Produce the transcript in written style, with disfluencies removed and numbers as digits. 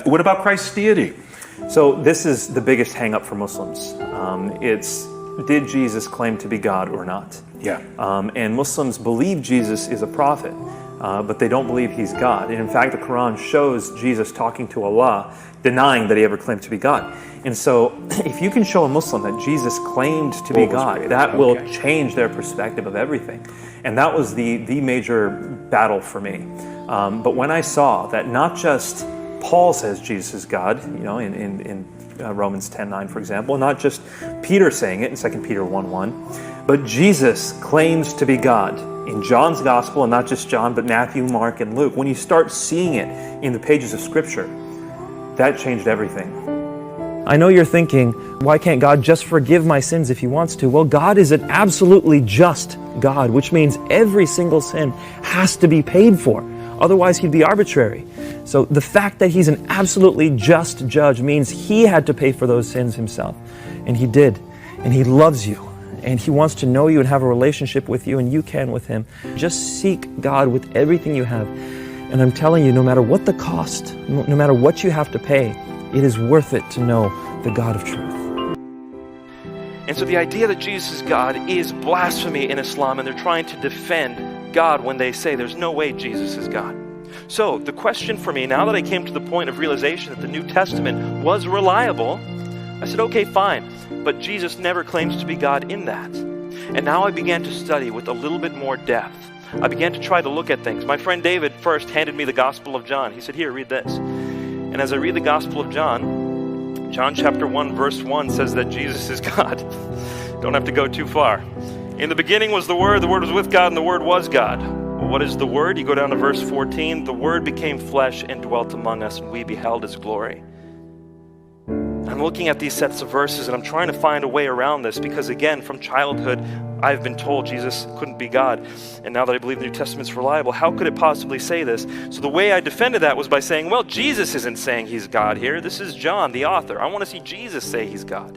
What about Christ's deity? So this is the biggest hang-up for Muslims. It's, did Jesus claim to be God or not? Yeah. And Muslims believe Jesus is a prophet, but they don't believe he's God. And in fact, the Quran shows Jesus talking to Allah, denying that he ever claimed to be God. And so if you can show a Muslim that Jesus claimed to be God, that will change their perspective of everything. And that was the major battle for me. But when I saw that not just Paul says Jesus is God, you know, in Romans 10:9, for example, not just Peter saying it in 2 Peter 1:1, but Jesus claims to be God in John's Gospel, and not just John, but Matthew, Mark, and Luke. When you start seeing it in the pages of Scripture, that changed everything. I know you're thinking, why can't God just forgive my sins if he wants to? Well, God is an absolutely just God, which means every single sin has to be paid for. Otherwise, he'd be arbitrary. So the fact that he's an absolutely just judge means he had to pay for those sins himself. And he did. And he loves you. And he wants to know you and have a relationship with you, and you can with him. Just seek God with everything you have. And I'm telling you, no matter what the cost, no matter what you have to pay, it is worth it to know the God of truth. And so the idea that Jesus is God is blasphemy in Islam, and they're trying to defend God when they say there's no way Jesus is God. So the question for me, now that I came to the point of realization that the New Testament was reliable, I said, okay, fine, but Jesus never claims to be God in that. And now I began to study with a little bit more depth. I began to try to look at things. My friend David first handed me the Gospel of John. He said, here, read this. And as I read the Gospel of John, John chapter 1, verse 1 says that Jesus is God. Don't have to go too far. In the beginning was the Word was with God, and the Word was God. Well, what is the Word? You go down to verse 14. The Word became flesh and dwelt among us, and we beheld His glory. I'm looking at these sets of verses, and I'm trying to find a way around this, because again, from childhood, I've been told Jesus couldn't be God. And now that I believe the New Testament's reliable, how could it possibly say this? So the way I defended that was by saying, well, Jesus isn't saying he's God here. This is John, the author. I want to see Jesus say he's God.